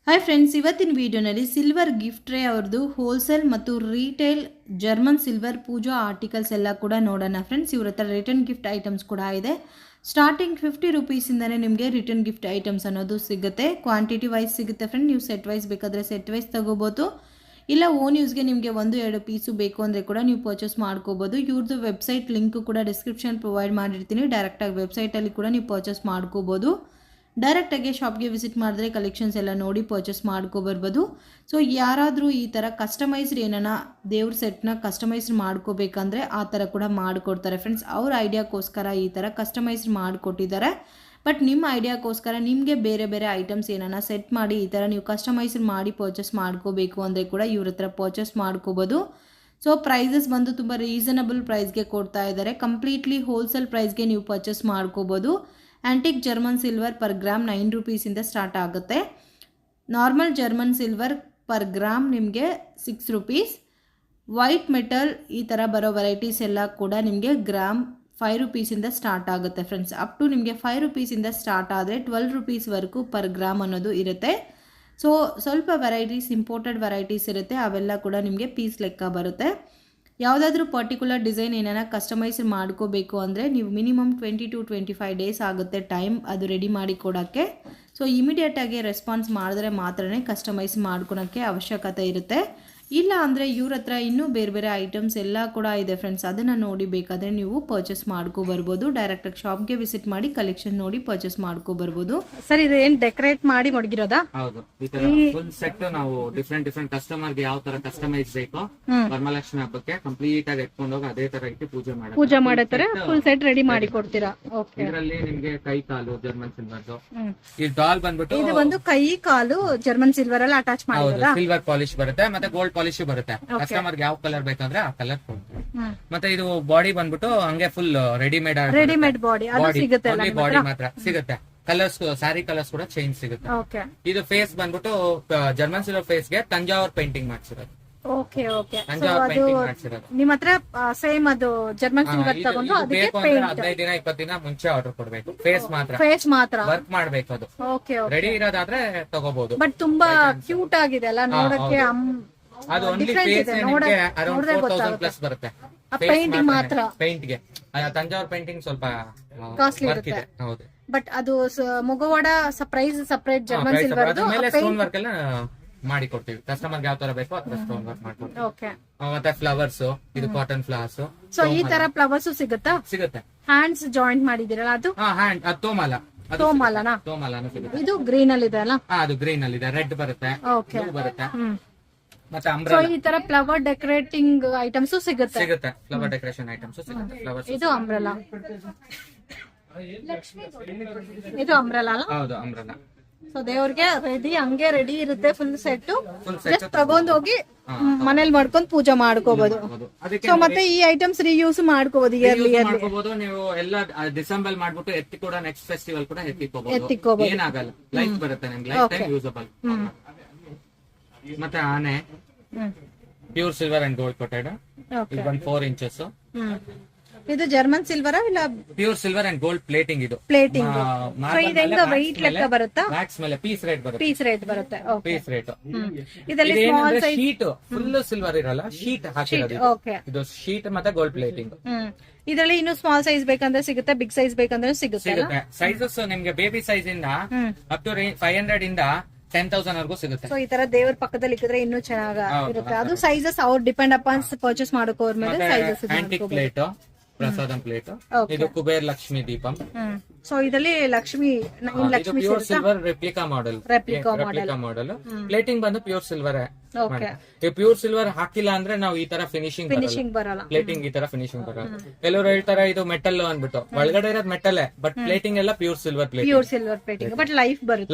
Hi friends, ಇವತ್ತಿನ ವಿಡಿಯೋನಲ್ಲಿ silver gift tray ಅವ್ರದ್ದು ಹೋಲ್ಸೇಲ್ ಮತ್ತು ರೀಟೇಲ್ ಜರ್ಮನ್ ಸಿಲ್ವರ್ ಪೂಜಾ ಆರ್ಟಿಕಲ್ಸ್ ಎಲ್ಲ ಕೂಡ ನೋಡೋಣ ಫ್ರೆಂಡ್ಸ್. ಇವ್ರ ಹತ್ರ ರಿಟರ್ನ್ ಗಿಫ್ಟ್ ಐಟಮ್ಸ್ ಕೂಡ ಇದೆ. ಸ್ಟಾರ್ಟಿಂಗ್ 50 ರುಪೀಸಿಂದನೇ ನಿಮಗೆ ರಿಟರ್ನ್ ಗಿಫ್ಟ್ ಐಟಮ್ಸ್ ಅನ್ನೋದು ಸಿಗುತ್ತೆ. ಕ್ವಾಂಟಿಟಿ ವೈಸ್ ಸಿಗುತ್ತೆ ಫ್ರೆಂಡ್. ನೀವು ಸೆಟ್ ವೈಸ್ ಬೇಕಾದರೆ ಸೆಟ್ ವೈಸ್ ತಗೋಬೋದು, ಇಲ್ಲ ಓನ್ ಯೂಸ್ಗೆ ನಿಮಗೆ 1-2 ಪೀಸು ಬೇಕು ಅಂದರೆ ಕೂಡ ನೀವು ಪರ್ಚೇಸ್ ಮಾಡ್ಕೋಬೋದು. ಇವ್ರದ್ದು ವೆಬ್ಸೈಟ್ ಲಿಂಕು ಕೂಡ ಡಿಸ್ಕ್ರಿಪ್ಷನ್ ಪ್ರೊವೈಡ್ ಮಾಡಿರ್ತೀನಿ. ಡೈರೆಕ್ಟಾಗಿ ವೆಬ್ಸೈಟಲ್ಲಿ ಕೂಡ ನೀವು ಪರ್ಚೇಸ್ ಮಾಡ್ಕೋಬೋದು. ಡೈರೆಕ್ಟಾಗಿ ಶಾಪ್ಗೆ ವಿಸಿಟ್ ಮಾಡಿದ್ರೆ ಕಲೆಕ್ಷನ್ಸ್ ಎಲ್ಲ ನೋಡಿ ಪರ್ಚೇಸ್ ಮಾಡ್ಕೊಬರ್ಬೋದು. ಸೊ ಯಾರಾದರೂ ಈ ಥರ ಕಸ್ಟಮೈಸ್ಡ್ ಏನಾನ ದೇವ್ರ ಸೆಟ್ನ ಕಸ್ಟಮೈಸ್ಡ್ ಮಾಡ್ಕೋಬೇಕಂದ್ರೆ ಆ ಥರ ಕೂಡ ಮಾಡಿಕೊಡ್ತಾರೆ ಫ್ರೆಂಡ್ಸ್. ಅವ್ರ ಐಡಿಯಾಕ್ಕೋಸ್ಕರ ಈ ಥರ ಕಸ್ಟಮೈಸ್ಡ್ ಮಾಡಿಕೊಟ್ಟಿದ್ದಾರೆ. ಬಟ್ ನಿಮ್ಮ ಐಡಿಯಾಕ್ಕೋಸ್ಕರ ನಿಮಗೆ ಬೇರೆ ಬೇರೆ ಐಟಮ್ಸ್ ಏನಾನ ಸೆಟ್ ಮಾಡಿ ಈ ಥರ ನೀವು ಕಸ್ಟಮೈಸ್ಡ್ ಮಾಡಿ ಪರ್ಚೇಸ್ ಮಾಡ್ಕೋಬೇಕು ಅಂದರೆ ಕೂಡ ಇವ್ರ ಹತ್ರ ಪರ್ಚೇಸ್ ಮಾಡ್ಕೋಬೋದು. ಸೊ ಪ್ರೈಸಸ್ ಬಂದು ತುಂಬ ರೀಸನಬಲ್ ಪ್ರೈಸ್ಗೆ ಕೊಡ್ತಾ ಇದ್ದಾರೆ. ಕಂಪ್ಲೀಟ್ಲಿ ಹೋಲ್ಸೇಲ್ ಪ್ರೈಸ್ಗೆ ನೀವು ಪರ್ಚೇಸ್ ಮಾಡ್ಕೋಬೋದು. Antique German silver per gram 9 ರುಪೀಸಿಂದ ಸ್ಟಾರ್ಟ್ ಆಗುತ್ತೆ. Normal German silver per gram ನಿಮಗೆ 6 ರುಪೀಸ್. ವೈಟ್ ಮೆಟಲ್ ಈ ಥರ ಬರೋ ವೆರೈಟೀಸ್ ಎಲ್ಲ ಕೂಡ ನಿಮಗೆ ಗ್ರಾಮ್ 5 ರುಪೀಸಿಂದ ಸ್ಟಾರ್ಟ್ ಆಗುತ್ತೆ ಫ್ರೆಂಡ್ಸ್. ಅಪ್ ಟು ನಿಮಗೆ 5 ರುಪೀಸಿಂದ ಸ್ಟಾರ್ಟ್ ಆದರೆ 12 ರುಪೀಸ್ವರೆಗೂ ಪರ್ ಗ್ರಾಮ್ ಅನ್ನೋದು ಇರುತ್ತೆ. ಸೊ ಸ್ವಲ್ಪ ವೆರೈಟೀಸ್ ಇಂಪೋರ್ಟೆಡ್ ವೆರೈಟೀಸ್ ಇರುತ್ತೆ, ಅವೆಲ್ಲ ಕೂಡ ನಿಮಗೆ ಪೀಸ್ ಲೆಕ್ಕ ಬರುತ್ತೆ. ಯಾವುದಾದ್ರೂ ಪರ್ಟಿಕ್ಯುಲರ್ ಡಿಸೈನ್ ಏನಾರ ಕಸ್ಟಮೈಸ್ ಮಾಡ್ಕೋಬೇಕು ಅಂದರೆ ನೀವು ಮಿನಿಮಮ್ 20 to 25 ಡೇಸ್ ಆಗುತ್ತೆ ಟೈಮ್ ಅದು ರೆಡಿ ಮಾಡಿ ಕೊಡೋಕ್ಕೆ. ಸೊ ಇಮಿಡಿಯೇಟಾಗಿ ರೆಸ್ಪಾನ್ಸ್ ಮಾಡಿದ್ರೆ ಮಾತ್ರನೇ ಕಸ್ಟಮೈಸ್ ಮಾಡ್ಕೊಳಕ್ಕೆ ಅವಶ್ಯಕತೆ ಇರುತ್ತೆ. ಇಲ್ಲ ಅಂದರೆ ಇವ್ರ ಹತ್ರ ಇನ್ನೂ ಬೇರೆ ಬೇರೆ ಐಟಮ್ಸ್ ಎಲ್ಲ ಕೂಡ ಇದೆ ಫ್ರೆಂಡ್ಸ್. ಅದನ್ನು ನೋಡಿ ಬೇಕಾದರೆ ನೀವು ಪರ್ಚೇಸ್ ಮಾಡ್ಕೊಬರ್ಬೋದು. ಡೈರೆಕ್ಟಾಗಿ ಶಾಪ್ಗೆ ವಿಸಿಟ್ ಮಾಡಿ ಕಲೆಕ್ಷನ್ ನೋಡಿ ಪರ್ಚೇಸ್ ಮಾಡ್ಕೊಬರ್ಬೋದು. ಸರ್ ಇದು ಏನು ಡೆಕೋರೇಟ್ ಮಾಡಿ ಮಡಗಿರೋದಾ? ಹೌದು, ಈ ತರ ಫುಲ್ ಸೆಟ್ ನಾವು ಡಿಫ್ರೆಂಟ್ ಕಸ್ಟಮರ್ಗೆ ಯಾವ ತರ ಕಸ್ಟಮೈಸ್ ಬೇಕು ವರಮಹಾಲಕ್ಷ್ಮಿ ಹಬ್ಬಕ್ಕೆ ಕಂಪ್ಲೀಟ್ ಆಗಿ ಎತ್ಕೊಂಡು ಹೋಗಿ ಅದೇ ತರ ಇಟ್ಟು ಪೂಜೆ ಮಾಡೋ ತರ ಫುಲ್ ಸೆಟ್ ರೆಡಿ ಮಾಡಿ ಕೊಡ್ತೀರಾ? ಓಕೆ. ಇದರಲ್ಲಿ ನಿಮ್ಗೆ ಕೈ ಕಾಲು ಜರ್ಮನ್ ಸಿಲ್ವರ್ದು ಈ ಡಾಲ್ ಬಂದ್ಬಿಟ್ಟು ಇದು ಒಂದು ಕೈ ಕಾಲು ಜರ್ಮನ್ ಸಿಲ್ವರ್ ಅಲ್ಲಿ ಅಟ್ಯಾಚ್ ಮಾಡಿರೋದಾ? ಸಿಲ್ವರ್ ಪಾಲಿಶ್ ಬರುತ್ತೆ ಮತ್ತೆ ಗೋಲ್ಡ್ ಪಾಲಿಶ್ ಬರುತ್ತೆ. ಕಸ್ಟಮರ್ಗೆ ಯಾವ ಕಲರ್ ಬೇಕಂದ್ರೆ ಆ ಕಲರ್ ಕೊಡ್ತೀವಿ. ಮತ್ತೆ ಇದು ಬಾಡಿ ಬಂದ್ಬಿಟ್ಟು ಹಂಗೆ ಫುಲ್ ರೆಡಿಮೇಡ್ ಬಾಡಿ ಮಾತ್ರ ಸಿಗುತ್ತೆ. ಕಲರ್ಸ್ ಸ್ಯಾರಿ ಕಲರ್ಸ್ ಕೂಡ ಚೇಂಜ್ ಸಿಗುತ್ತೆ. ಇದು ಫೇಸ್ ಬಂದ್ಬಿಟ್ಟು ಜರ್ಮನ್ ಸಿಲ್ವರ್ ಫೇಸ್ ಗೆ ತಂಜಾವೂರ್ ಪೇಂಟಿಂಗ್ ಮಾಡ್ಸಿರೋದು. Okay okay. ನಿಮ್ಮ ಹತ್ರ ಸೇಮ್ ಅದು ಜರ್ಮನ್ ಸಿಲ್ವರ್ ತಗೊಂಡು ಅದಕ್ಕೆ 15 ದಿನ 20 ದಿನ ಮುಂಚೆ ಆರ್ಡರ್ ಕೊಡ್ಬೇಕು. ಫೇಸ್ ಮಾತ್ರ ವರ್ಕ್ ಮಾಡ್ಬೇಕು. ಅದು ರೆಡಿ ಇರೋದಾದ್ರೆ ತಗೋಬಹುದು. ಬಟ್ ತುಂಬಾ ಕ್ಯೂಟ್ ಆಗಿದೆ ಅಲ್ಲ ನೋಡಕ್ಕೆ. ಅದು ಓನ್ಲಿ ಫೇಸ್ ನಿಮಗೆ ಅರೌಂಡ್ 4000 ಪ್ಲಸ್ ಬರುತ್ತೆ. ಪೇಂಟಿಂಗ್ ಮಾತ್ರ. ಪೇಂಟ್ ಗೆ ತಂಜಾವೂರ್ ಪೇಂಟಿಂಗ್ ಸ್ವಲ್ಪ ಕಾಸ್ಟ್ಲಿ ಇರುತ್ತೆ. ಹೌದು. ಬಟ್ ಅದು ಮುಗವಾಡ ಸಪರೇಟ್ ಜರ್ಮನ್ ಸಿಲ್ವರ್ ಮೇಲೆ ಸ್ಟೋನ್ ವರ್ಕ್ ಎಲ್ಲ ಮಾಡಿ ಕೊಡ್ತೀವಿ. ಕಸ್ಟಮರ್ ಯಾವ ತರ ಬೇಕೋ ಅದ್ರ ಸ್ಟೋನ್ ವರ್ಕ್ ಮಾಡ್ಕೊಡ್ತೀವಿ. ಓಕೆ. ಮತ್ತೆ ಫ್ಲವರ್ಸ್, ಇದು ಕಾಟನ್ ಫ್ಲವರ್ಸ್. ಸೊ ಈ ತರ ಫ್ಲವರ್ಸ್ ಸಿಗುತ್ತೆ. ಹ್ಯಾಂಡ್ಸ್ ಜಾಯಿಂಟ್ ಮಾಡಿದಿರಲ್ಲ ಅದು? ಹ್ಯಾಂಡ್ ತೋಮಾಲನ ಸಿಗುತ್ತೆ. ಇದು ಗ್ರೀನ್ ಅಲ್ಲಿ ಇದೆ ಅಲ್ಲ? ಅದು ಗ್ರೀನ್ ಅಲ್ಲಿ ಇದೆ. ರೆಡ್ ಬರುತ್ತೆ, ಬ್ಲೂ ಬರುತ್ತೆ. ಮತ್ತೆ ಸೊ ಈ ತರ ಫ್ಲವರ್ ಡೆಕೋರೇಟಿಂಗ್ ಐಟಮ್ಸ್ ಸಿಗುತ್ತೆ. ಫ್ಲವರ್ ಡೆಕೋರೇಷನ್ ಐಟಮ್ಸ್ ಸಿಗುತ್ತೆ. ಫ್ಲವರ್ಸ್. ಇದು ಅಂಬ್ರೆಲಾ. ಇದು ಅಂಬ್ರೆಲಾ ಅಲ್ಲ? ಹೌದು, ಅಂಬ್ರೆಲಾ. ಸೊ ದೇವ್ರಿಗೆ ಹಂಗೆ ರೆಡಿ ಇರುತ್ತೆ ಫುಲ್ ಸೆಟ್. ಜಸ್ಟ್ ತಗೊಂಡ್ ಹೋಗಿ ಮನೇಲಿ ಮಾಡ್ಕೊಂಡು ಪೂಜೆ ಮಾಡ್ಕೋಬಹುದು. ಸೊ ಮತ್ತೆ ಈ ಐಟಮ್ಸ್ ರಿಯೂಸ್ ಮಾಡ್ಕೋಬಹುದು. ಇಯರ್ಲಿ ನೀವು ಎಲ್ಲ ಡಿಸೆಂಬರ್ ಮಾಡ್ಬಿಟ್ಟು ಎತ್ತಿ ಕೂಡ ನೆಕ್ಸ್ಟ್ ಫೆಸ್ಟಿವಲ್ ಕೂಡ ಎತ್ತಿಕೋಬಹುದು. ಏನಾಗಲ್ಲ, ಲೈಫ್ ಬರುತ್ತೆ ನಿಮ್ಗೆ, ಲೈಫ್ ಟೈಮ್ ಯೂಸಬಲ್. ಮತ್ತೆ ಆನೆ pure silver and gold coated. ಇದು 4 ಇಂಚಸ್. ಇದು ಜರ್ಮನ್ ಸಿಲ್ವರ್ ಇಲ್ಲ pure silver and gold plating. ಇದು ಪ್ಲೇಟಿಂಗ್. ಸೊ ಇದೆಂಗ weight ಲೆಕ್ಕ ಬರುತ್ತಾ? ಮ್ಯಾಕ್ಸ್ ಮೇಲೆ ಪೀಸ್ ರೇಟ್ ಬರುತ್ತೆ. Piece rate. ಇದರಲ್ಲಿ small size sheet full silver ಇರಲ್ಲ, ಶೀಟ್ ಹಾಕಿರೋದು. ಇದು ಶೀಟ್ ಮತ್ತೆ ಗೋಲ್ಡ್ ಪ್ಲೇಟಿಂಗ್. ಇದರಲ್ಲಿ ಇನ್ನು ಸ್ಮಾಲ್ ಸೈಜ್ ಬೇಕಂದ್ರೆ ಸಿಗುತ್ತೆ, ಬಿಗ್ ಸೈಜ್ ಬೇಕಂದ್ರೆ ಸಿಗುತ್ತೆ. ಸೈಜಸ್ ನಿಮ್ಗೆ ಬೇಬಿ ಸೈಜ್ ಇಂದ ಅಪ್ ಟು 500 ಇಂದ 10,000 ವರೆಗೂ ಸಿಗುತ್ತೆ. ಸೊ ಈ ತರ ದೇವರ ಪಕ್ಕದಲ್ಲಿ ಇಕ್ಕಿದ್ರೆ ಇನ್ನೂ ಚೆನ್ನಾಗಿರುತ್ತೆ. ಅದು ಸೈಜಸ್ ಅವ್ರು ಡಿಪೆಂಡ್ ಅಪಾನ್ ಪರ್ಚೇಸ್ ಮಾಡೋಕೋರ್ ಮೇಲೆ sizes. Antique plate, prasadam plate. ಇದು ಕುಬೇರ್ ಲಕ್ಷ್ಮಿ ದೀಪಂ. ಸೊ ಇದರಲ್ಲಿ Lakshmi pure silver replica model. Plating ಬಂದು ಪ್ಯೂರ್ ಸಿಲ್ವರ್. ಪ್ಯೂರ್ ಸಿಲ್ವರ್ ಹಾಕಿಲ್ಲ ಅಂದ್ರೆ ನಾವು ಈ ತರ ಫಿನಿಶಿಂಗ್ ಬರಲ್ಲ. ಪ್ಲೇಟಿಂಗ್ ಈ ತರ ಫಿನಿಶಿಂಗ್ ಬರಲ್ಲ. ಕೆಲವರು ಹೇಳ್ತಾರೆ ಇದು ಮೆಟಲ್ ಅಂದ್ಬಿಟ್ಟು. ಒಳಗಡೆ ಇರೋದು ಮೆಟಲ್, ಬಟ್ ಪ್ಲೇಟಿಂಗ್ ಎಲ್ಲ pure silver plating. But life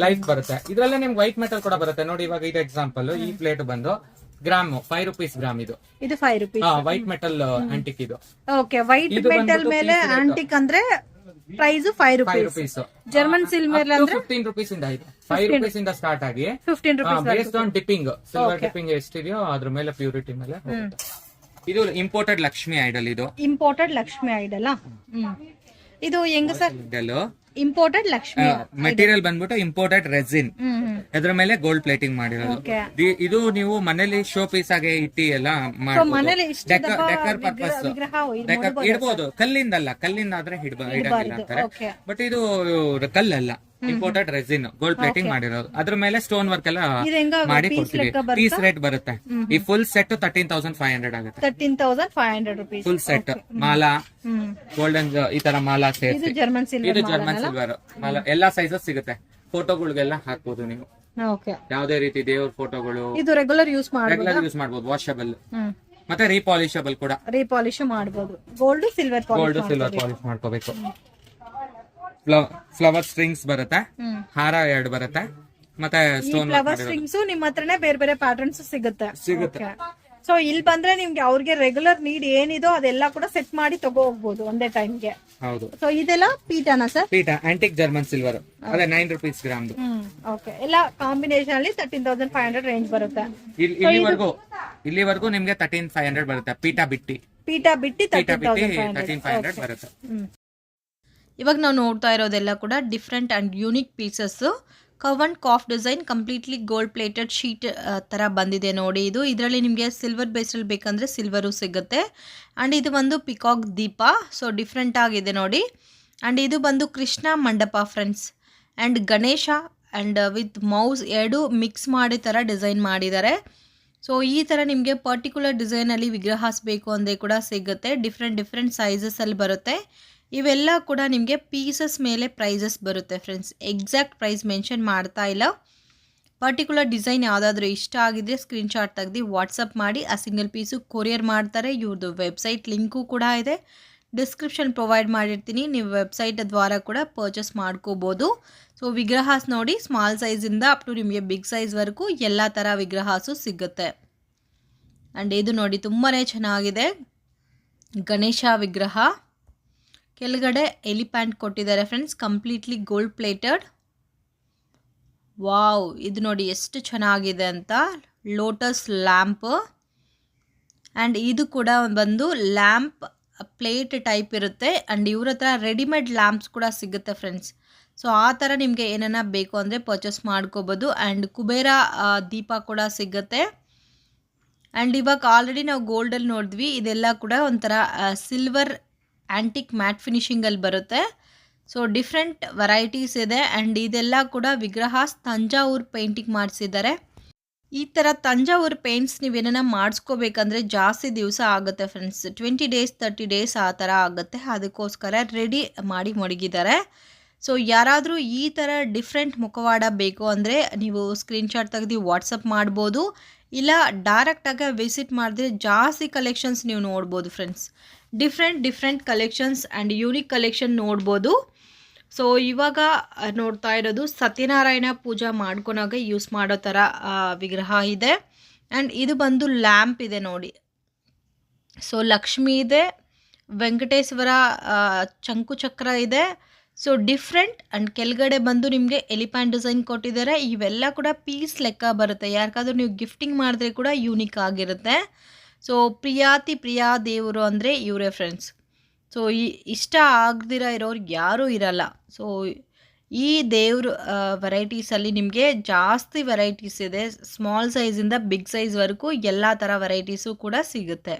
ಬರುತ್ತೆ. ಇದ್ರಲ್ಲೇ ನಿಮ್ಗೆ ವೈಟ್ ಮೆಟಲ್ ಕೂಡ ಬರುತ್ತೆ. ನೋಡಿ ಇವಾಗ ಇದು ಎಕ್ಸಾಂಪಲ್. ಈ ಪ್ಲೇಟ್ ಬಂದು ಗ್ರಾಮ್ 5 ರೂಪೀಸ್ ಗ್ರಾಮ್. ಇದು 5 ರೂಪೀಸ್. White metal antique. ಇದು ಓಕೆ. ವೈಟ್ ಮೆಟಲ್ ಮೇಲೆ ಆಂಟಿಕ್ ಅಂದ್ರೆ ಪ್ರೈಸ್ 5 ರೂಪೀಸ್. ಜರ್ಮನ್ ಸಿಲ್ವರ್ ಅಂದ್ರೆ 15 ರೂಪೀಸ್ ಇಂದ ಇದೆ. 5 ರೂಪೀಸ್ ಇಂದ ಸ್ಟಾರ್ಟ್ ಆಗಿ 15 rupees based on dipping. Silver dipping ಎಷ್ಟಿದೆಯೋ ಅದ್ರ ಮೇಲೆ ಪ್ಯೂರಿಟಿ ಮೇಲೆ. ಇದು ಇಂಪೋರ್ಟೆಡ್ ಲಕ್ಷ್ಮಿ ಐಡಲ್. ಇದು ಇಂಪೋರ್ಟೆಡ್ ಲಕ್ಷ್ಮಿ ಐಡಲ್. ಇದು ಹೆಂಗ ಸರ್? ಇಂಪೋರ್ಟೆಡ್ ಲಕ್ಷ್ಮಿ ಮೆಟೀರಿಯಲ್ ಬಂದ್ಬಿಟ್ಟು ಇಂಪೋರ್ಟೆಡ್ ರೆಸಿನ್, ಅದ್ರ ಮೇಲೆ ಗೋಲ್ಡ್ ಪ್ಲೇಟಿಂಗ್ ಮಾಡಿರೋದು. ಇದು ನೀವು ಮನೇಲಿ ಶೋ ಪೀಸ್ ಆಗಿ ಇಟ್ಟಿ ಎಲ್ಲ ಡೆಕರ್ ಪರ್ಪಸ್ ಇಡ್ಬೋದು. ಕಲ್ಲಿಂದ ಆದ್ರೆ ಇಡಂಗಿಲ್ಲ ಅಂತಾರೆ, ಬಟ್ ಇದು ಕಲ್ಲಲ್ಲ, ಇಂಪೋರ್ಟೆಡ್ ರೆಸಿನ್ ಗೋಲ್ಡ್ ಪ್ಲೇಟಿಂಗ್ ಮಾಡಿರೋದು. ಅದ್ರ ಮೇಲೆ ಸ್ಟೋನ್ ವರ್ಕ್ ಎಲ್ಲ ಮಾಡಿ ಕೊಡ್ತೀವಿ. ಪೀಸ್ ರೇಟ್ ಬರುತ್ತೆ. ಈ ಫುಲ್ ಸೆಟ್ 13,500 ಆಗುತ್ತೆ. 13,500 rupees full set Mala, golden ಈ ತರ ಮಾಲಾ ಸೇರಿಸಿ. ಇದು ಜರ್ಮನ್ ಸಿಲ್ವರ್ ಮಾಲಾ, ಎಲ್ಲಾ ಸೈಜಸ್ ಸಿಗುತ್ತೆ. ಫೋಟೋಗಳಿಗೆಲ್ಲ ಹಾಕ್ಬೋದು ನೀವು. ಯಾವ್ದೇ ರೀತಿ ದೇವ್ರ ಫೋಟೋಗಳು. ಇದು ರೆಗ್ಯುಲರ್ ಯೂಸ್ ಮಾಡಬಹುದು. ವಾಷಬಲ್ ಮತ್ತೆ ರೀಪಾಲಿಶಬಲ್ ಕೂಡ. ರೀಪಾಲಿಶ್ ಮಾಡಬಹುದು. ಗೋಲ್ಡ್ ಸಿಲ್ವರ್ ಪಾಲಿಶ್ ಮಾಡ್ಕೋಬೇಕು. ಫ್ಲವರ್ ಸ್ಟ್ರಿಂಗ್ಸ್ ಬರುತ್ತೆ, ಹಾರ 2 ಬರುತ್ತೆ, ಮತ್ತೆ ಸ್ಟೋನ್ ಫ್ಲವರ್ ಸ್ಟ್ರಿಂಗ್ಸ್ ನಿಮ್ಮ ಹತ್ರನೇ ಬೇರೆ ಬೇರೆ ಪ್ಯಾಟರ್ನ್ಸ್ ಸಿಗುತ್ತೆ. ಸೊ ಇಲ್ಲಿ ಬಂದ್ರೆ ನಿಮ್ಗೆ ಅವ್ರಿಗೆ ರೆಗ್ಯುಲರ್ ನೀಡ್ ಏನಿದೋ ಅದೆಲ್ಲ ಕೂಡ ಸೆಟ್ ಮಾಡಿ ತಗೋ ಹೋಗ್ಬೋದು ಒಂದೇ ಟೈಮ್ಗೆ. ಹೌದು. ಸೊ ಇದೆಲ್ಲ ಪೀಠಾನ ಸರ್? ಪೀಠ ಆಂಟಿಕ್ ಜರ್ಮನ್ ಸಿಲ್ವರ್, ಅದೇ 9 rupees ಗ್ರಾಮ್. ಓಕೆ, ಎಲ್ಲ ಕಾಂಬಿನೇಷನ್ ಅಲ್ಲಿ 13,500 ರೇಂಜ್ ಬರುತ್ತೆ. ಇಲ್ಲಿವರೆಗೂ ನಿಮ್ಗೆ 13,500 ಬರುತ್ತೆ. ಪೀಠ ಬಿಟ್ಟಿ 13,500 ಬರುತ್ತೆ. ಇವಾಗ ನಾವು ನೋಡ್ತಾ ಇರೋದೆಲ್ಲ ಕೂಡ different and unique pieces. Cow and calf design, completely gold plated sheet ಥರ ಬಂದಿದೆ ನೋಡಿ. ಇದರಲ್ಲಿ ನಿಮಗೆ ಸಿಲ್ವರ್ ಬೇಸಲ್ಲಿ ಬೇಕಂದರೆ ಸಿಲ್ವರು ಸಿಗುತ್ತೆ. ಆ್ಯಂಡ್ ಇದು ಒಂದು ಪಿಕಾಕ್ ದೀಪ, ಸೊ ಡಿಫ್ರೆಂಟ್ ಆಗಿದೆ ನೋಡಿ. ಆ್ಯಂಡ್ ಇದು ಬಂದು ಕೃಷ್ಣ ಮಂಟಪ friends, and Ganesha and with mouse 2 mix ಮಾಡಿ ಥರ ಡಿಸೈನ್ ಮಾಡಿದ್ದಾರೆ. ಸೊ ಈ ಥರ ನಿಮಗೆ ಪರ್ಟಿಕ್ಯುಲರ್ ಡಿಸೈನಲ್ಲಿ ವಿಗ್ರಹಾಸ್ ಬೇಕು ಅಂದರೆ ಕೂಡ ಸಿಗುತ್ತೆ. ಡಿಫ್ರೆಂಟ್ ಸೈಜಸಲ್ಲಿ ಬರುತ್ತೆ. ಇವೆಲ್ಲ ಕೂಡ ನಿಮಗೆ ಪೀಸಸ್ ಮೇಲೆ ಪ್ರೈಸಸ್ ಬರುತ್ತೆ ಫ್ರೆಂಡ್ಸ್. ಎಕ್ಸಾಕ್ಟ್ ಪ್ರೈಸ್ ಮೆನ್ಷನ್ ಮಾಡ್ತಾ ಇಲ್ಲ. ಪರ್ಟಿಕ್ಯುಲರ್ ಡಿಸೈನ್ ಯಾವುದಾದ್ರೂ ಇಷ್ಟ ಆಗಿದ್ರೆ ಸ್ಕ್ರೀನ್ಶಾಟ್ ತೆಗೆದು ವಾಟ್ಸಪ್ ಮಾಡಿ ಆ ಸಿಂಗಲ್ ಪೀಸು ಕೊರಿಯರ್ ಮಾಡ್ತಾರೆ. ಇವ್ರದ್ದು ವೆಬ್ಸೈಟ್ ಲಿಂಕು ಕೂಡ ಇದೆ, ಡಿಸ್ಕ್ರಿಪ್ಷನ್ ಪ್ರೊವೈಡ್ ಮಾಡಿರ್ತೀನಿ. ನೀವು ವೆಬ್ಸೈಟ್ ದ್ವಾರ ಕೂಡ ಪರ್ಚೇಸ್ ಮಾಡ್ಕೋಬೋದು. ಸೊ ವಿಗ್ರಹಾಸ್ ನೋಡಿ, ಸ್ಮಾಲ್ ಸೈಜಿಂದ ಅಪ್ ಟು ನಿಮಗೆ ಬಿಗ್ ಸೈಜ್ವರೆಗೂ ಎಲ್ಲ ಥರ ವಿಗ್ರಹಾಸು ಸಿಗುತ್ತೆ. ಆ್ಯಂಡ್ ಇದು ನೋಡಿ ತುಂಬಾ ಚೆನ್ನಾಗಿದೆ ಗಣೇಶ ವಿಗ್ರಹ. ಕೆಳಗಡೆ ಎಲಿಫ್ಯಾಂಟ್ ಕೊಟ್ಟಿದ್ದಾರೆ friends, completely gold plated. Wow, ಇದು ನೋಡಿ ಎಷ್ಟು ಚೆನ್ನಾಗಿದೆ ಅಂತ. ಲೋಟಸ್ ಲ್ಯಾಂಪ್, ಆ್ಯಂಡ್ ಇದು ಕೂಡ ಬಂದು ಲ್ಯಾಂಪ್ ಪ್ಲೇಟ್ ಟೈಪ್ ಇರುತ್ತೆ. ಆ್ಯಂಡ್ ಇವ್ರ ಹತ್ರ ರೆಡಿಮೇಡ್ ಲ್ಯಾಂಪ್ಸ್ ಕೂಡ ಸಿಗುತ್ತೆ ಫ್ರೆಂಡ್ಸ್. ಸೊ ಆ ಥರ ನಿಮಗೆ ಏನನ್ನ ಬೇಕು ಅಂದರೆ ಪರ್ಚೇಸ್ ಮಾಡ್ಕೋಬೋದು. ಆ್ಯಂಡ್ ಕುಬೇರ ದೀಪ ಕೂಡ ಸಿಗುತ್ತೆ. ಆ್ಯಂಡ್ ಇವಾಗ ಆಲ್ರೆಡಿ ನಾವು ಗೋಲ್ಡಲ್ಲಿ ನೋಡಿದ್ವಿ, ಇದೆಲ್ಲ ಕೂಡ ಒಂಥರ ಸಿಲ್ವರ್ ಆ್ಯಂಟಿಕ್ ಮ್ಯಾಟ್ ಫಿನಿಶಿಂಗಲ್ಲಿ ಬರುತ್ತೆ. ಸೊ ಡಿಫ್ರೆಂಟ್ ವೆರೈಟೀಸ್ ಇದೆ. ಆ್ಯಂಡ್ ಇದೆಲ್ಲ ಕೂಡ ವಿಗ್ರಹಾಸ್ ತಂಜಾವೂರು ಪೇಂಟಿಂಗ್ ಮಾಡಿಸಿದ್ದಾರೆ. ಈ ಥರ ತಂಜಾವೂರು ಪೇಂಟ್ಸ್ ನೀವೇನ ಮಾಡಿಸ್ಕೋಬೇಕಂದ್ರೆ ಜಾಸ್ತಿ ದಿವಸ ಆಗುತ್ತೆ ಫ್ರೆಂಡ್ಸ್. 20 days 30 days ಆ ಥರ ಆಗುತ್ತೆ. ಅದಕ್ಕೋಸ್ಕರ ರೆಡಿ ಮಾಡಿ ಮಡಗಿದ್ದಾರೆ. ಸೊ ಯಾರಾದರೂ ಈ ಥರ ಡಿಫ್ರೆಂಟ್ ಮುಖವಾಡ ಬೇಕು ಅಂದರೆ ನೀವು ಸ್ಕ್ರೀನ್ಶಾಟ್ ತೆಗೆದು ವಾಟ್ಸಪ್ ಮಾಡ್ಬೋದು, ಇಲ್ಲ ಡೈರೆಕ್ಟಾಗಿ ವಿಸಿಟ್ ಮಾಡಿದ್ರೆ ಜಾಸ್ತಿ ಕಲೆಕ್ಷನ್ಸ್ ನೀವು ನೋಡ್ಬೋದು friends. Different collections and unique collection ನೋಡ್ಬೋದು. ಸೊ ಇವಾಗ ನೋಡ್ತಾ ಇರೋದು ಸತ್ಯನಾರಾಯಣ ಪೂಜಾ ಮಾಡ್ಕೊಳಾಗ ಯೂಸ್ ಮಾಡೋ ಥರ ವಿಗ್ರಹ ಇದೆ. ಆ್ಯಂಡ್ ಇದು ಬಂದು ಲ್ಯಾಂಪ್ ಇದೆ ನೋಡಿ. ಸೊ ಲಕ್ಷ್ಮಿ ಇದೆ, ವೆಂಕಟೇಶ್ವರ ಚಂಕು ಚಕ್ರ ಇದೆ. So different. ಆ್ಯಂಡ್ ಕೆಳಗಡೆ ಬಂದು ನಿಮಗೆ ಎಲಿಫ್ಯಾಂಟ್ ಡಿಸೈನ್ ಕೊಟ್ಟಿದ್ದಾರೆ. ಇವೆಲ್ಲ ಕೂಡ ಪೀಸ್ ಲೆಕ್ಕ ಬರುತ್ತೆ. ಯಾರಿಗಾದ್ರೂ ನೀವು ಗಿಫ್ಟಿಂಗ್ ಮಾಡಿದ್ರೆ ಕೂಡ ಯೂನಿಕ್ ಆಗಿರುತ್ತೆ. ಸೊ ಪ್ರಿಯಾ ದೇವರು ಅಂದರೆ ಇವರೇ ಫ್ರೆಂಡ್ಸ್. ಸೊ ಇಷ್ಟ ಆಗದಿರ ಇರೋರು ಯಾರೂ ಇರಲ್ಲ. ಸೊ ಈ ದೇವ್ರ ವೆರೈಟೀಸಲ್ಲಿ ನಿಮಗೆ ಜಾಸ್ತಿ ವೆರೈಟೀಸ್ ಇದೆ. ಸ್ಮಾಲ್ ಸೈಜಿಂದ ಬಿಗ್ ಸೈಜ್ವರೆಗೂ ಎಲ್ಲ ಥರ ವೆರೈಟೀಸು ಕೂಡ ಸಿಗುತ್ತೆ.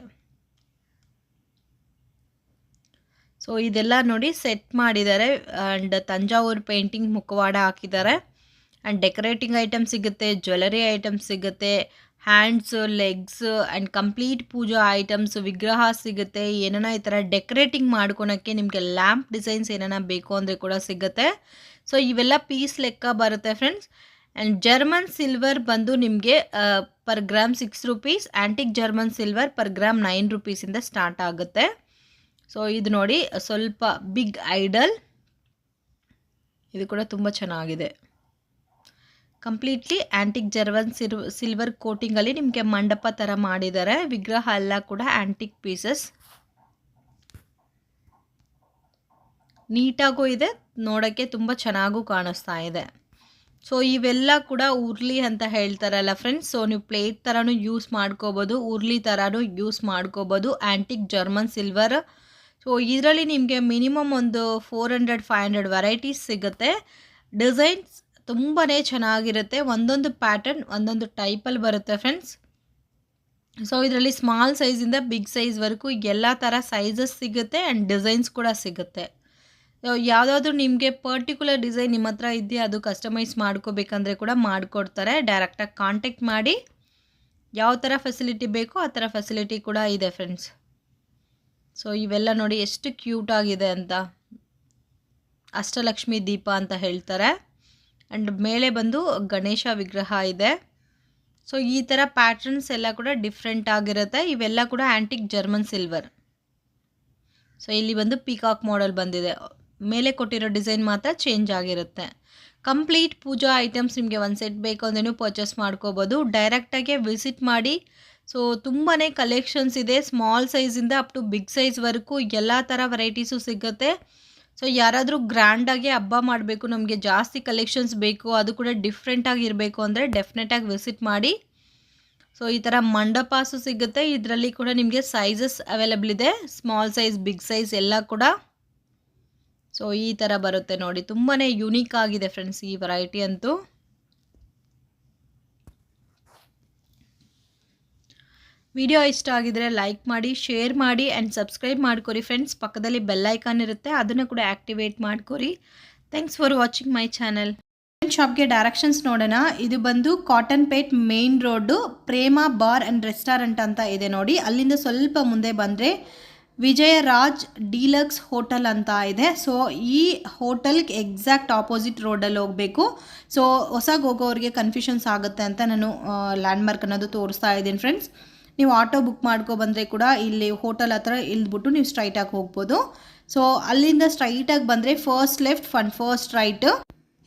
ಸೊ ಇದೆಲ್ಲ ನೋಡಿ ಸೆಟ್ ಮಾಡಿದ್ದಾರೆ. ಆ್ಯಂಡ್ ತಂಜಾವೂರು ಪೇಂಟಿಂಗ್ ಮುಖವಾಡ ಹಾಕಿದ್ದಾರೆ. ಆ್ಯಂಡ್ ಡೆಕೋರೇಟಿಂಗ್ ಐಟಮ್ ಸಿಗುತ್ತೆ, ಜ್ಯುವೆಲರಿ ಐಟಮ್ಸ್ ಸಿಗುತ್ತೆ, hands, legs and complete puja items, ವಿಗ್ರಹ ಸಿಗುತ್ತೆ. ಏನನ ಈ ಥರ ಡೆಕೋರೇಟಿಂಗ್ ಮಾಡ್ಕೊಳಕ್ಕೆ ನಿಮಗೆ ಲ್ಯಾಂಪ್ ಡಿಸೈನ್ಸ್ ಏನನ ಬೇಕು ಅಂದರೆ ಕೂಡ ಸಿಗುತ್ತೆ. ಸೊ ಇವೆಲ್ಲ ಪೀಸ್ ಲೆಕ್ಕ ಬರುತ್ತೆ ಫ್ರೆಂಡ್ಸ್. ಆ್ಯಂಡ್ ಜರ್ಮನ್ ಸಿಲ್ವರ್ ಬಂದು ನಿಮಗೆ per gram 6 rupees, antique German silver per gram 9 rupees start ಆಗುತ್ತೆ. ಸೊ ಇದು ನೋಡಿ ಸ್ವಲ್ಪ ಬಿಗ್ ಐಡಲ್, ಇದು ಕೂಡ ತುಂಬ ಚೆನ್ನಾಗಿದೆ. ಕಂಪ್ಲೀಟ್ಲಿ ಆ್ಯಂಟಿಕ್ ಜರ್ಮನ್ ಸಿಲ್ವರ್ ಕೋಟಿಂಗಲ್ಲಿ ನಿಮಗೆ ಮಂಟಪ ಥರ ಮಾಡಿದ್ದಾರೆ. ವಿಗ್ರಹ ಎಲ್ಲ ಕೂಡ ಆ್ಯಂಟಿಕ್ ಪೀಸಸ್, ನೀಟಾಗೂ ಇದೆ, ನೋಡೋಕ್ಕೆ ತುಂಬ ಚೆನ್ನಾಗೂ ಕಾಣಿಸ್ತಾ ಇದೆ. ಸೊ ಇವೆಲ್ಲ ಕೂಡ ಉರ್ಲಿ ಅಂತ ಹೇಳ್ತಾರಲ್ಲ ಫ್ರೆಂಡ್ಸ್. ಸೊ ನೀವು ಪ್ಲೇಟ್ ಥರನೂ ಯೂಸ್ ಮಾಡ್ಕೋಬೋದು, ಉರ್ಲಿ ಥರನೂ ಯೂಸ್ ಮಾಡ್ಕೋಬೋದು. Antique German silver. ಸೊ ಇದರಲ್ಲಿ ನಿಮಗೆ ಮಿನಿಮಮ್ ಒಂದು 400-500 ವೆರೈಟೀಸ್ ಸಿಗುತ್ತೆ. ಡಿಸೈನ್ಸ್ ತುಂಬಾ ಚೆನ್ನಾಗಿರುತ್ತೆ, ಒಂದೊಂದು ಪ್ಯಾಟರ್ನ್ ಒಂದೊಂದು ಟೈಪಲ್ಲಿ ಬರುತ್ತೆ ಫ್ರೆಂಡ್ಸ್. ಸೊ ಇದರಲ್ಲಿ ಸ್ಮಾಲ್ ಸೈಜಿಂದ ಬಿಗ್ ಸೈಜ್ವರೆಗೂ ಎಲ್ಲ ಥರ ಸೈಜಸ್ ಸಿಗುತ್ತೆ ಆ್ಯಂಡ್ ಡಿಸೈನ್ಸ್ ಕೂಡ ಸಿಗುತ್ತೆ. ಯಾವುದಾದ್ರೂ ನಿಮಗೆ ಪರ್ಟಿಕ್ಯುಲರ್ ಡಿಸೈನ್ ನಿಮ್ಮ ಹತ್ರ ಇದೆಯಾ ಅದು ಕಸ್ಟಮೈಸ್ ಮಾಡ್ಕೋಬೇಕಂದ್ರೆ ಕೂಡ ಮಾಡಿಕೊಡ್ತಾರೆ. ಡೈರೆಕ್ಟಾಗಿ ಕಾಂಟ್ಯಾಕ್ಟ್ ಮಾಡಿ, ಯಾವ ಥರ ಫೆಸಿಲಿಟಿ ಬೇಕೋ ಆ ಥರ ಫೆಸಿಲಿಟಿ ಕೂಡ ಇದೆ ಫ್ರೆಂಡ್ಸ್. ಸೊ ಇವೆಲ್ಲ ನೋಡಿ ಎಷ್ಟು ಕ್ಯೂಟ್ ಆಗಿದೆ ಅಂತ, ಅಷ್ಟಲಕ್ಷ್ಮಿ ದೀಪ ಅಂತ ಹೇಳ್ತಾರೆ. ಆ್ಯಂಡ್ ಮೇಲೆ ಬಂದು ಗಣೇಶ ವಿಗ್ರಹ ಇದೆ. ಸೊ ಈ ಥರ ಪ್ಯಾಟ್ರನ್ಸ್ ಎಲ್ಲ ಕೂಡ ಡಿಫ್ರೆಂಟ್ ಆಗಿರುತ್ತೆ. ಇವೆಲ್ಲ ಕೂಡ ಆ್ಯಂಟಿಕ್ ಜರ್ಮನ್ ಸಿಲ್ವರ್. ಸೊ ಇಲ್ಲಿ ಬಂದು ಪೀಕಾಕ್ ಮಾಡೆಲ್ ಬಂದಿದೆ, ಮೇಲೆ ಕೊಟ್ಟಿರೋ ಡಿಸೈನ್ ಮಾತ್ರ ಚೇಂಜ್ ಆಗಿರುತ್ತೆ. ಕಂಪ್ಲೀಟ್ ಪೂಜಾ ಐಟಮ್ಸ್ ನಿಮಗೆ ಒಂದು ಸೆಟ್ ಬೇಕು ಅಂದ್ರೂ ಪರ್ಚೇಸ್ ಮಾಡ್ಕೋಬೋದು. ಡೈರೆಕ್ಟಾಗೆ ವಿಸಿಟ್ ಮಾಡಿ. ಸೊ ತುಂಬಾ ಕಲೆಕ್ಷನ್ಸ್ ಇದೆ, ಸ್ಮಾಲ್ ಸೈಜಿಂದ ಅಪ್ ಟು ಬಿಗ್ ಸೈಜ್ವರೆಗೂ ಎಲ್ಲ ಥರ ವೆರೈಟೀಸು ಸಿಗುತ್ತೆ. ಸೊ ಯಾರಾದರೂ ಗ್ರ್ಯಾಂಡಾಗಿ ಹಬ್ಬ ಮಾಡಬೇಕು, ನಮಗೆ ಜಾಸ್ತಿ ಕಲೆಕ್ಷನ್ಸ್ ಬೇಕು, ಅದು ಕೂಡ ಡಿಫ್ರೆಂಟಾಗಿ ಇರಬೇಕು ಅಂದರೆ ಡೆಫಿನೆಟಾಗಿ ವಿಸಿಟ್ ಮಾಡಿ. ಸೊ ಈ ಥರ ಮಂಡಪಾಸು ಸಿಗುತ್ತೆ. ಇದರಲ್ಲಿ ಕೂಡ ನಿಮಗೆ ಸೈಜಸ್ ಅವೈಲೇಬಲ್ ಇದೆ, ಸ್ಮಾಲ್ ಸೈಜ್ ಬಿಗ್ ಸೈಜ್ ಎಲ್ಲ ಕೂಡ. ಸೊ ಈ ಥರ ಬರುತ್ತೆ ನೋಡಿ, ತುಂಬಾ ಯುನೀಕ್ ಆಗಿದೆ ಫ್ರೆಂಡ್ಸ್ ಈ ವೆರೈಟಿ ಅಂತೂ. ವಿಡಿಯೋ ಇಷ್ಟ ಆಗಿದರೆ ಲೈಕ್ ಮಾಡಿ, ಶೇರ್ ಮಾಡಿ ಆ್ಯಂಡ್ ಸಬ್ಸ್ಕ್ರೈಬ್ ಮಾಡ್ಕೊರಿ ಫ್ರೆಂಡ್ಸ್. ಪಕ್ಕದಲ್ಲಿ ಬೆಲ್ ಐಕಾನ್ ಇರುತ್ತೆ, ಅದನ್ನು ಕೂಡ ಆ್ಯಕ್ಟಿವೇಟ್ ಮಾಡ್ಕೊರಿ. Thanks for watching my channel. ಶಾಪ್ಗೆ ಡೈರೆಕ್ಷನ್ಸ್ ನೋಡೋಣ. ಇದು ಬಂದು Cottonpet main road, Prema bar and restaurant ಅಂತ ಇದೆ ನೋಡಿ. ಅಲ್ಲಿಂದ ಸ್ವಲ್ಪ ಮುಂದೆ ಬಂದರೆ ವಿಜಯರಾಜ್ ಡೀಲಕ್ಸ್ ಹೋಟೆಲ್ ಅಂತ ಇದೆ. ಸೊ ಈ ಹೋಟೆಲ್ಗೆ ಎಕ್ಸಾಕ್ಟ್ ಆಪೋಸಿಟ್ ರೋಡಲ್ಲಿ ಹೋಗಬೇಕು. ಸೊ ಹೊಸಗೆ ಹೋಗೋರಿಗೆ ಕನ್ಫ್ಯೂಷನ್ಸ್ ಆಗುತ್ತೆ ಅಂತ ನಾನು ಲ್ಯಾಂಡ್ಮಾರ್ಕ್ ಅನ್ನೋದು ತೋರಿಸ್ತಾ ಇದ್ದೀನಿ ಫ್ರೆಂಡ್ಸ್. ನೀವು ಆಟೋ ಬುಕ್ ಮಾಡ್ಕೊ ಬಂದರೆ ಕೂಡ ಇಲ್ಲಿ ಹೋಟೆಲ್ ಹತ್ರ ಇಲ್ದ್ಬಿಟ್ಟು ನೀವು ಸ್ಟ್ರೈಟಾಗಿ ಹೋಗ್ಬೋದು. ಸೊ ಅಲ್ಲಿಂದ ಸ್ಟ್ರೈಟಾಗಿ ಬಂದರೆ ಫಸ್ಟ್ ಲೆಫ್ಟ್ ಫಸ್ಟ್ ರೈಟ್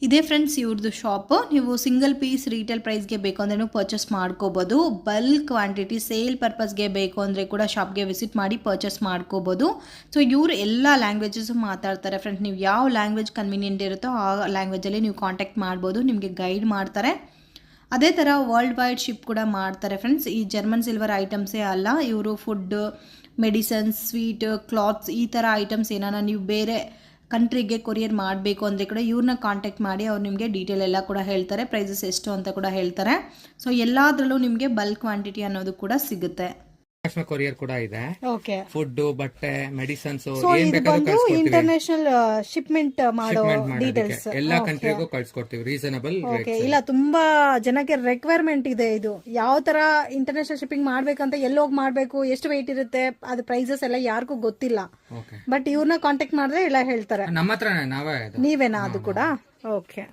ಇದೇ ಫ್ರೆಂಡ್ಸ್ ಇವ್ರದ್ದು ಶಾಪು. ನೀವು ಸಿಂಗಲ್ ಪೀಸ್ ರೀಟೇಲ್ ಪ್ರೈಸ್ಗೆ ಬೇಕು ಅಂದ್ರೂ ಪರ್ಚೇಸ್ ಮಾಡ್ಕೋಬೋದು. ಬಲ್ಕ್ ಕ್ವಾಂಟಿಟಿ ಸೇಲ್ ಪರ್ಪಸ್ಗೆ ಬೇಕು ಅಂದರೆ ಕೂಡ ಶಾಪ್ಗೆ ವಿಸಿಟ್ ಮಾಡಿ ಪರ್ಚೇಸ್ ಮಾಡ್ಕೋಬೋದು. ಸೊ ಇವರು ಎಲ್ಲ ಲ್ಯಾಂಗ್ವೇಜಸ್ಸು ಮಾತಾಡ್ತಾರೆ ಫ್ರೆಂಡ್ಸ್. ನೀವು ಯಾವ ಲ್ಯಾಂಗ್ವೇಜ್ ಕನ್ವೀನಿಯೆಂಟ್ ಇರುತ್ತೋ ಆ ಲ್ಯಾಂಗ್ವೇಜಲ್ಲಿ ನೀವು ಕಾಂಟ್ಯಾಕ್ಟ್ ಮಾಡ್ಬೋದು, ನಿಮಗೆ ಗೈಡ್ ಮಾಡ್ತಾರೆ. ಅದೇ ಥರ ವರ್ಲ್ಡ್ ವೈಡ್ ಶಿಪ್ ಕೂಡ ಮಾಡ್ತಾರೆ ಫ್ರೆಂಡ್ಸ್. ಈ ಜರ್ಮನ್ ಸಿಲ್ವರ್ ಐಟಮ್ಸೇ ಅಲ್ಲ, ಇವರು ಫುಡ್, ಮೆಡಿಸನ್ಸ್, ಸ್ವೀಟ್, ಕ್ಲಾತ್ಸ್ ಈ ಥರ ಐಟಮ್ಸ್ ಏನಾರ ನೀವು ಬೇರೆ ಕಂಟ್ರಿಗೆ ಕೊರಿಯರ್ ಮಾಡಬೇಕು ಅಂದರೆ ಕೂಡ ಇವ್ರನ್ನ ಕಾಂಟ್ಯಾಕ್ಟ್ ಮಾಡಿ ಅವ್ರು ನಿಮಗೆ ಡೀಟೇಲ್ ಎಲ್ಲ ಕೂಡ ಹೇಳ್ತಾರೆ, ಪ್ರೈಸಸ್ ಎಷ್ಟು ಅಂತ ಕೂಡ ಹೇಳ್ತಾರೆ. ಸೊ ಎಲ್ಲದರಲ್ಲೂ ನಿಮಗೆ ಬಲ್ಕ್ ಕ್ವಾಂಟಿಟಿ ಅನ್ನೋದು ಕೂಡ ಸಿಗುತ್ತೆ. ಕೊರಿಯರ್ ಕೂಡ ಇದೆ. ಓಕೆ. ಫುಡ್, ಬಟ್ಟೆ, ಮೆಡಿಸನ್ಸ್ ಏನ್ ಬೇಕಾದ್ರೂ ಇಂಟರ್ನ್ಯಾಷನಲ್ ಶಿಪ್ಮೆಂಟ್ ಮಾಡೋ ಡೀಟೇಲ್ಸ್ ಎಲ್ಲಾ ಕಂಟ್ರಿಗೂ ಕಳ್ಸಿಕೊಡ್ತೀವಿ ರೀಸನಬಲ್ ರೇಟ್. ಇಲ್ಲ, ತುಂಬಾ ಜನಕ್ಕೆ ರಿಕ್ವೈರ್ಮೆಂಟ್ ಇದೆ ಇದು. ಯಾವ ತರ ಇಂಟರ್ನ್ಯಾಷನಲ್ ಶಿಪ್ಪಿಂಗ್ ಮಾಡ್ಬೇಕಂತ ಎಲ್ಲೋಗಿ ಮಾಡ್ಬೇಕು, ಎಷ್ಟು ವೆಯ್ಟ್ ಇರುತ್ತೆ, ಅದು ಪ್ರೈಸಸ್ ಎಲ್ಲ ಯಾರಿಗೂ ಗೊತ್ತಿಲ್ಲ. ಬಟ್ ಇವ್ರನ್ನ ಕಾಂಟ್ಯಾಕ್ಟ್ ಮಾಡಿದ್ರೆ ಎಲ್ಲ ಹೇಳ್ತಾರೆ. ನಮ್ಮ ಹತ್ರ ನೀವೇನಾ ಅದು ಕೂಡ? ಓಕೆ.